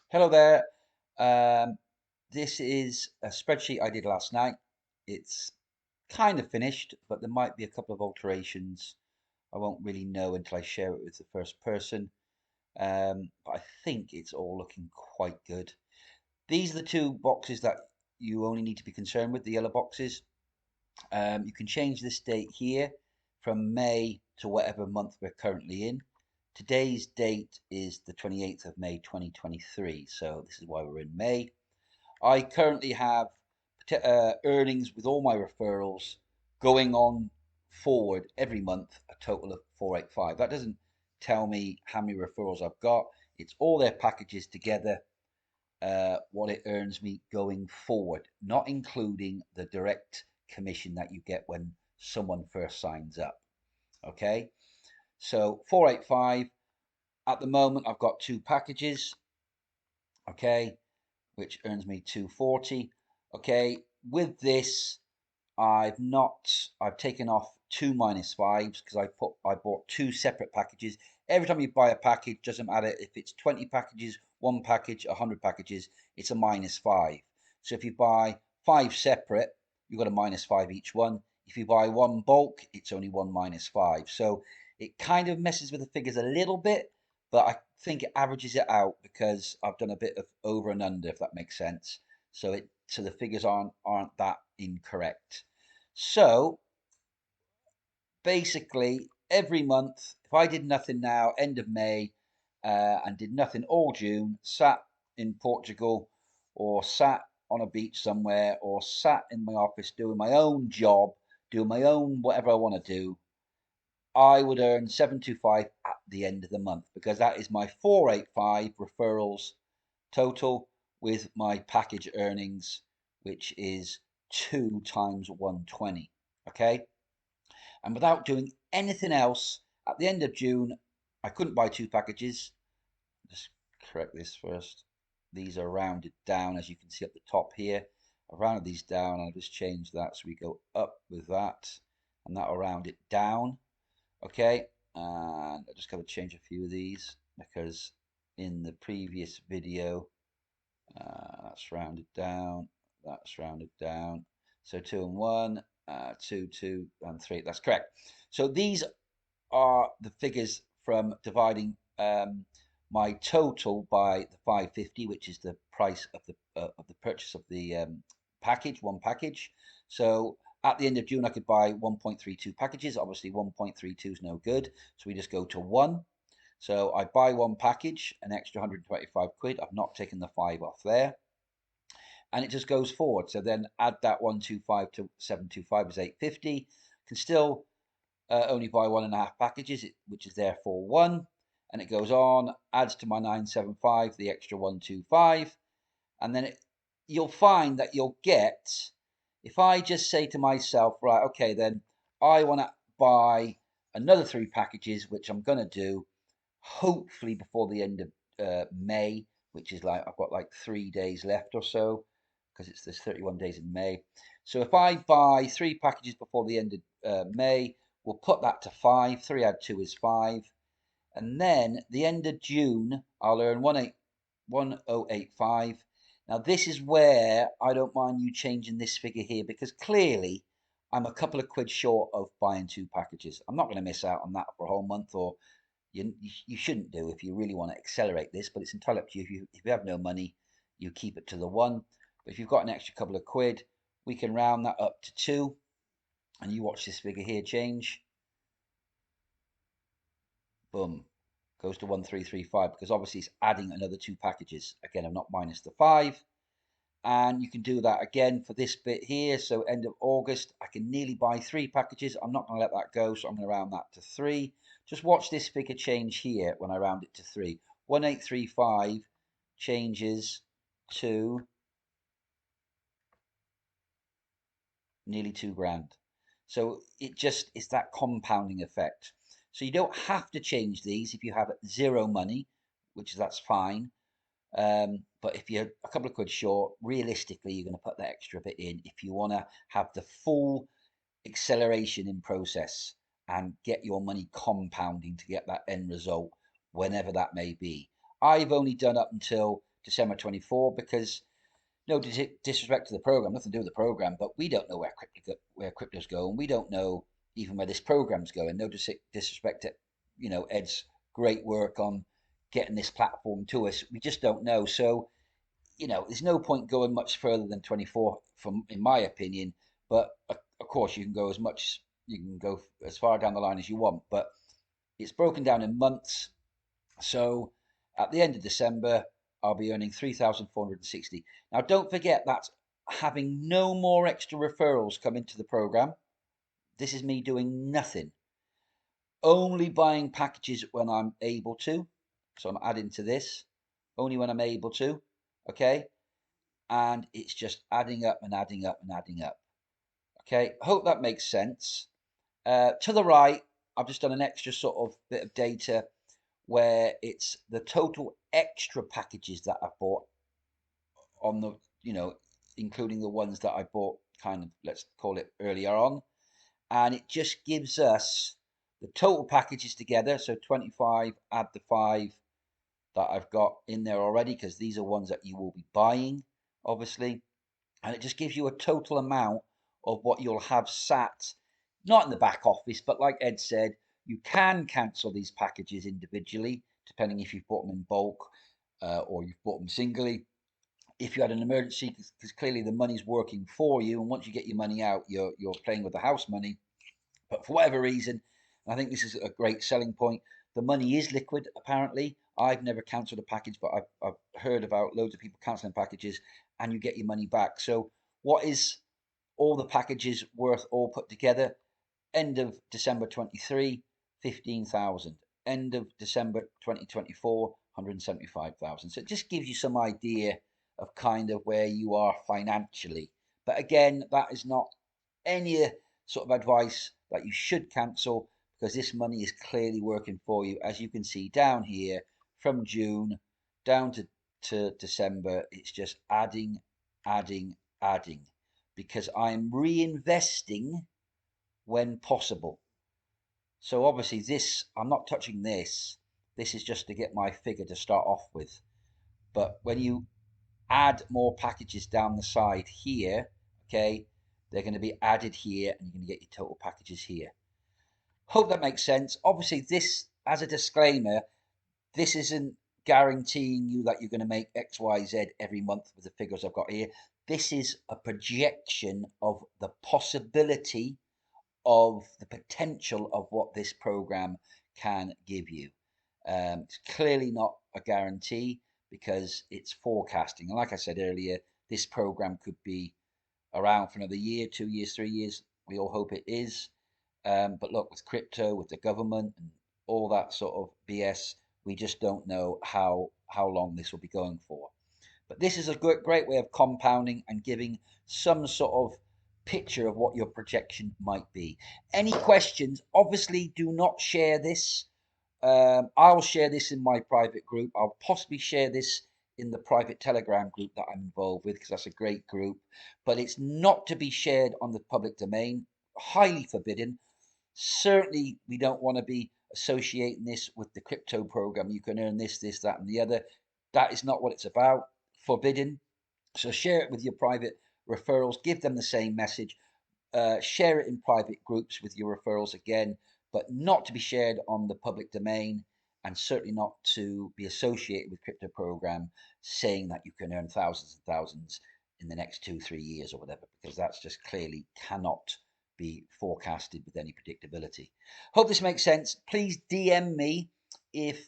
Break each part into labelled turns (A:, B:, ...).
A: Hello there. Um, this is a spreadsheet I did last night. It's kind of finished, but there might be a couple of alterations. I won't really know until I share it with the first person. But I think it's all looking quite good. These are the two boxes that you only need to be concerned with, the yellow boxes. You can change this date here from May to whatever month we're currently in. Today's date is the 28th of May 2023, so this is why we're in May. I currently have earnings with all my referrals going on forward every month, a total of 485. That doesn't tell me how many referrals I've got. It's all their packages together, what it earns me going forward, not including the direct commission that you get when someone first signs up. Okay, so 485 at the moment, I've got two packages. Okay, which earns me 240. Okay, with this, I've taken off two minus fives because I bought two separate packages. Every time you buy a package, doesn't matter if it's 20 packages, one package, 100 packages, it's a minus five. So if you buy five separate, you've got a minus five each one. If you buy one bulk, it's only one minus five. So it kind of messes with the figures a little bit, but I think it averages it out because I've done a bit of over and under, if that makes sense. So the figures aren't that incorrect. So basically, every month, if I did nothing now, end of May, and did nothing all June, sat in Portugal or sat on a beach somewhere or sat in my office doing my own job, doing my own whatever I want to do, I would earn 725 at the end of the month because that is my 485 referrals total with my package earnings, which is 2 times 120. Okay. And without doing anything else, at the end of June, I couldn't buy two packages. Just correct this first. These are rounded down, as you can see at the top here. I rounded these down, and I'll just change that so we go up with that, and that'll round it down. Okay, and I just got to change a few of these because in the previous video, that's rounded down, that's rounded down. So 2 and 1, 2, 2, and 3. That's correct. So these are the figures from dividing my total by the 550, which is the price of the purchase of the package, one package. So at the end of June, I could buy 1.32 packages. Obviously, 1.32 is no good, so we just go to 1. So I buy one package, an extra 125 quid. I've not taken the 5 off there. And it just goes forward. So then add that 125 to 725 is 850. Can still only buy 1.5 packages, which is therefore 1. And it goes on, adds to my 975, the extra 125. And then you'll find that you'll get, if I just say to myself, right, okay, then I want to buy another 3 packages, which I'm going to do hopefully before the end of May, which is like, I've got like 3 days left or so, because there's 31 days in May. So if I buy 3 packages before the end of May, we'll put that to 5. 3 add 2 is 5. And then the end of June, I'll earn 1085. Now, this is where I don't mind you changing this figure here because clearly I'm a couple of quid short of buying 2 packages. I'm not going to miss out on that for a whole month, or you shouldn't do if you really want to accelerate this, but it's entirely up to you. If you have no money, you keep it to the 1. But if you've got an extra couple of quid, we can round that up to 2. And you watch this figure here change. Boom. Goes to 1335 because obviously it's adding another 2 packages. Again, I'm not minus the 5. And you can do that again for this bit here. So end of August, I can nearly buy 3 packages. I'm not going to let that go, so I'm going to round that to 3. Just watch this figure change here when I round it to 3. 1835 changes to nearly 2 grand. So it's that compounding effect. So you don't have to change these if you have zero money, that's fine. But if you're a couple of quid short, realistically, you're going to put that extra bit in if you want to have the full acceleration in process and get your money compounding to get that end result, whenever that may be. I've only done up until December 24, because no disrespect to the program, nothing to do with the program, but we don't know where crypto's going. We don't know even where this program's going. No disrespect to Ed's great work on getting this platform to us. We just don't know. So there's no point going much further than 24, in my opinion. But of course, you can go as far down the line as you want. But it's broken down in months. So at the end of December, I'll be earning 3,460. Now, don't forget that's having no more extra referrals come into the program. This is me doing nothing, only buying packages when I'm able to. So I'm adding to this only when I'm able to. Okay. And it's just adding up and adding up and adding up. Okay. Hope that makes sense. To the right, I've just done an extra sort of bit of data where it's the total extra packages that I've bought on the, including the ones that I bought kind of, let's call it earlier on. And it just gives us the total packages together. So 25, add the 5 that I've got in there already, because these are ones that you will be buying, obviously. And it just gives you a total amount of what you'll have sat, not in the back office, but like Ed said, you can cancel these packages individually, depending if you've bought them in bulk or you've bought them singly. If you had an emergency, because clearly the money's working for you, and once you get your money out, you're playing with the house money. But for whatever reason, and I think this is a great selling point, the money is liquid. Apparently, I've never cancelled a package, but I've heard about loads of people cancelling packages, and you get your money back. So, what is all the packages worth all put together? End of December 23, 15,000. End of December 2024, 175,000. So it just gives you some idea of kind of where you are financially. But again, that is not any sort of advice that you should cancel, because this money is clearly working for you. As you can see down here, from June down to December, it's just adding, adding, adding, because I'm reinvesting when possible. So obviously this, I'm not touching this. This is just to get my figure to start off with. But when you add more packages down the side here, okay, they're going to be added here, and you're going to get your total packages here. Hope that makes sense. Obviously, this, as a disclaimer, this isn't guaranteeing you that you're going to make X, Y, Z every month with the figures I've got here. This is a projection of the possibility of the potential of what this program can give you. It's clearly not a guarantee, because it's forecasting. And like I said earlier, this program could be around for another year, 2 years, 3 years. We all hope it is. But look, with crypto, with the government, and all that sort of BS, we just don't know how long this will be going for. But this is a great way of compounding and giving some sort of picture of what your projection might be. Any questions? Obviously, do not share this. I'll share this in my private group. I'll possibly share this in the private Telegram group that I'm involved with, because that's a great group. But it's not to be shared on the public domain. Highly forbidden. Certainly, we don't want to be associating this with the crypto program. You can earn this, this, that, and the other. That is not what it's about. Forbidden. So share it with your private referrals. Give them the same message. Share it in private groups with your referrals again, but not to be shared on the public domain, and certainly not to be associated with crypto program saying that you can earn thousands and thousands in the next 2-3 years or whatever, because that's just clearly cannot be forecasted with any predictability. Hope this makes sense. Please DM me if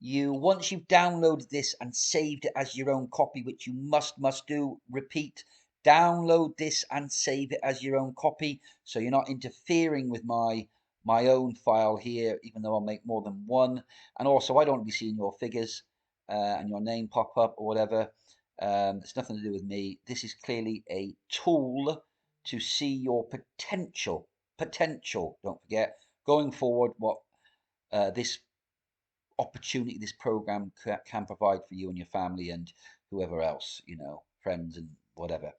A: once you've downloaded this and saved it as your own copy, which you must do. Repeat, download this and save it as your own copy, so you're not interfering with my own file here, even though I'll make more than one. And also, I don't want to be seeing your figures and your name pop up or whatever. It's nothing to do with me. This is clearly a tool to see your potential. Don't forget, going forward, what this opportunity this program can provide for you and your family and whoever else, friends and whatever.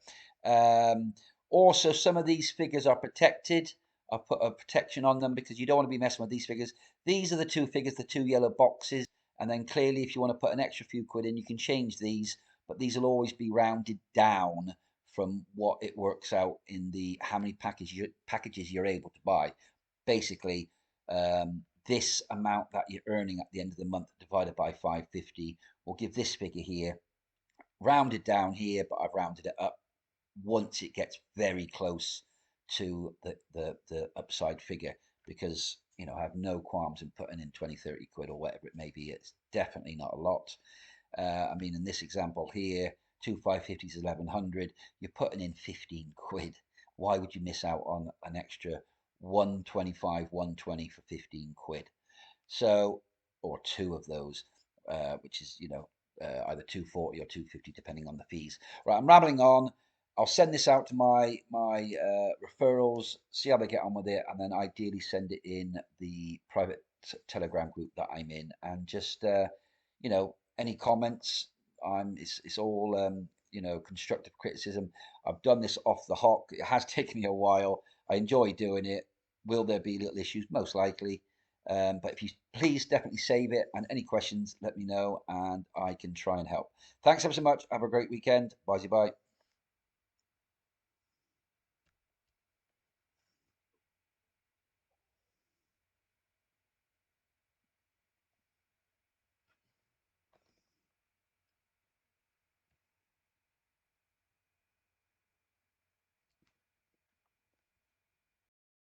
A: Also, some of these figures are protected. I've put a protection on them, because you don't want to be messing with these figures. These are the two figures, the two yellow boxes. And then clearly, if you want to put an extra few quid in, you can change these, but these will always be rounded down from what it works out in the how many packages you're able to buy. Basically, this amount that you're earning at the end of the month divided by 550 will give this figure here, rounded down here, but I've rounded it up once it gets very close to the upside figure, because I have no qualms in putting in 20, 30 quid or whatever it may be. It's definitely not a lot. I mean, in this example here, two 550s, 1100, you're putting in 15 quid. Why would you miss out on an extra 125, 120 for 15 quid? So, or two of those, which is, either 240 or 250, depending on the fees. Right, I'm rambling on. I'll send this out to my referrals, see how they get on with it, and then ideally send it in the private Telegram group that I'm in. And just, any comments? It's all constructive criticism. I've done this off the hop. It has taken me a while. I enjoy doing it. Will there be little issues? Most likely. But if you please definitely save it, and any questions, let me know and I can try and help. Thanks ever so much. Have a great weekend. Bye bye.